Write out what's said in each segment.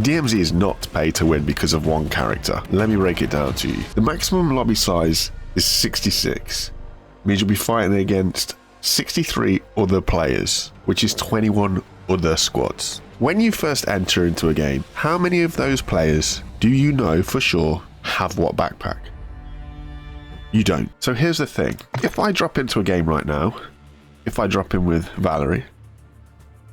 DMZ is not pay to win because of one character. Let me break it down to you. The maximum lobby size is 66. It means you'll be fighting against 63 other players, which is 21 other squads. When you first enter into a game, how many of those players do you know for sure have what backpack? You don't. So here's the thing. If I drop into a game right now, if I drop in with Valerie,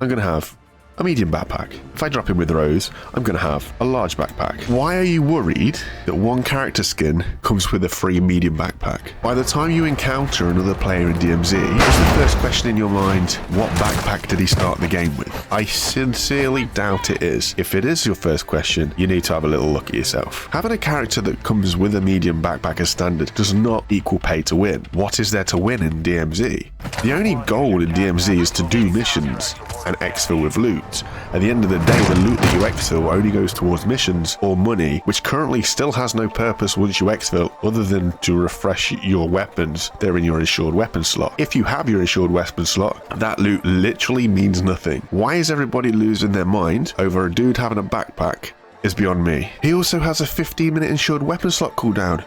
I'm going to have a medium backpack. If I drop in with Rose, I'm going to have a large backpack. Why are you worried that one character skin comes with a free medium backpack? By the time you encounter another player in DMZ, is the first question in your mind, what backpack did he start the game with? I sincerely doubt it is. If it is your first question, you need to have a little look at yourself. Having a character that comes with a medium backpack as standard does not equal pay to win. What is there to win in DMZ? The only goal in DMZ is to do missions and exfil with loot. At the end of the day, the loot that you exfil only goes towards missions or money, which currently still has no purpose once you exfil other than to refresh your weapons. They're in your insured weapon slot. If you have your insured weapon slot, that loot literally means nothing. Why is everybody losing their mind over a dude having a backpack is beyond me. He also has a 15-minute insured weapon slot cooldown.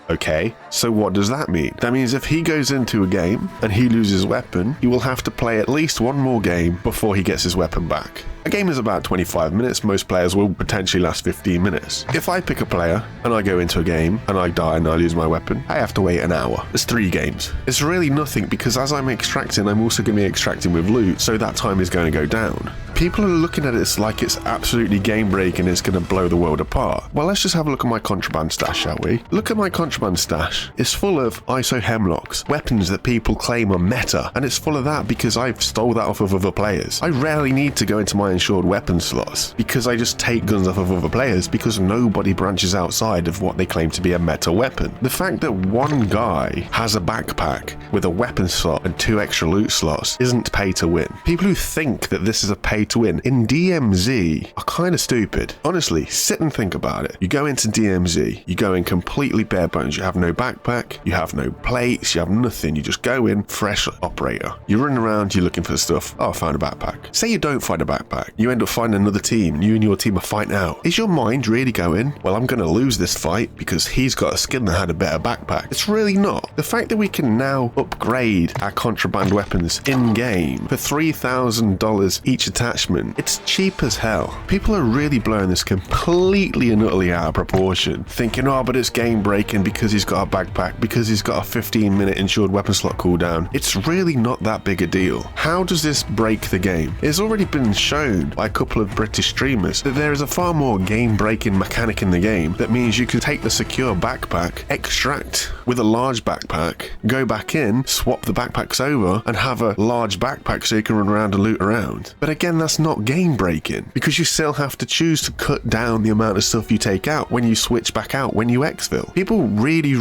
Okay, so what does that mean? That means if he goes into a game and he loses weapon, he will have to play at least one more game before he gets his weapon back. A game is about 25 minutes, most players will potentially last 15 minutes. If I pick a player and I go into a game and I die and I lose my weapon, I have to wait an hour. It's 3 games. It's really nothing because as I'm extracting, I'm also going to be extracting with loot, so that time is going to go down. People are looking at it like it's absolutely game breaking and it's going to blow the world apart. Well, let's just have a look at my contraband stash, shall we? Look at my contraband stash. It's full of ISO hemlocks, weapons that people claim are meta, and it's full of that because I've stole that off of other players. I rarely need to go into my insured weapon slots because I just take guns off of other players because nobody branches outside of what they claim to be a meta weapon. The fact that one guy has a backpack with a weapon slot and 2 extra loot slots isn't pay to win. People who think that this is a pay to win in DMZ are kind of stupid. Honestly, sit and think about it. You go into DMZ, you go in completely bare bones, you have no backpack, you have no plates, you have nothing, you just go in, fresh operator. You're running around, you're looking for stuff, oh, I found a backpack. Say you don't find a backpack, you end up finding another team, and you and your team are fighting out. Is your mind really going, well, I'm going to lose this fight because he's got a skin that had a better backpack? It's really not. The fact that we can now upgrade our contraband weapons in-game for $3,000 each attachment, it's cheap as hell. People are really blowing this completely and utterly out of proportion, thinking, oh, but it's game breaking because he's got a backpack, because he's got a 15-minute insured weapon slot cooldown. It's really not that big a deal. How does this break the game? It's already been shown by a couple of British streamers that there is a far more game-breaking mechanic in the game that means you can take the secure backpack, extract with a large backpack, go back in, swap the backpacks over, and have a large backpack so you can run around and loot around. But again, that's not game-breaking because you still have to choose to cut down the amount of stuff you take out when you switch back out when you exfil. People really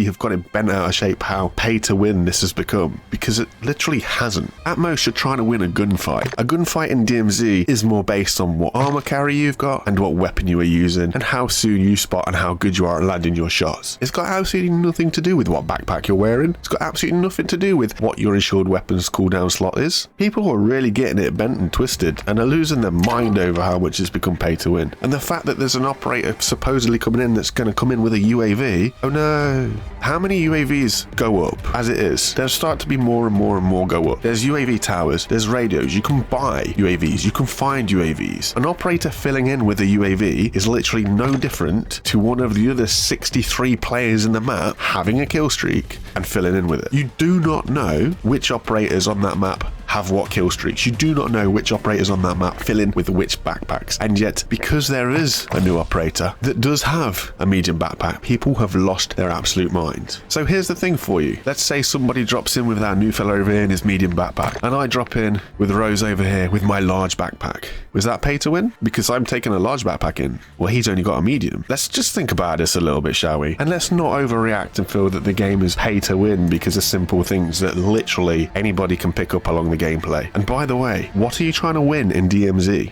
have got it bent out of shape how pay-to-win this has become because it literally hasn't. At most, you're trying to win a gunfight. A gunfight in DMZ is more based on what armor carry you've got and what weapon you are using and how soon you spot and how good you are at landing your shots. It's got absolutely nothing to do with what backpack you're wearing. It's got absolutely nothing to do with what your insured weapons cooldown slot is. People are really getting it bent and twisted and are losing their mind over how much it's become pay to win. And the fact that there's an operator supposedly coming in that's going to come in with a UAV, oh no. How many UAVs go up as it is? There'll start to be more and more go up. There's UAV towers, there's radios, you can buy UAVs, you can find UAVs. An operator filling in with a UAV is literally no different to one of the other 63 players in the map having a kill streak and filling in with it. You do not know which operators on that map have what kill streaks. You do not know which operators on that map fill in with which backpacks. And yet, because there is a new operator that does have a medium backpack, people have lost their absolute mind. So here's the thing for you. Let's say somebody drops in with our new fella over here in his medium backpack, and I drop in with Rose over here with my large backpack. Was that pay to win? Because I'm taking a large backpack in. Well, he's only got a medium. Let's just think about this a little bit, shall we? And let's not overreact and feel that the game is pay to win because of simple things that literally anybody can pick up along the gameplay. And by the way, what are you trying to win in DMZ?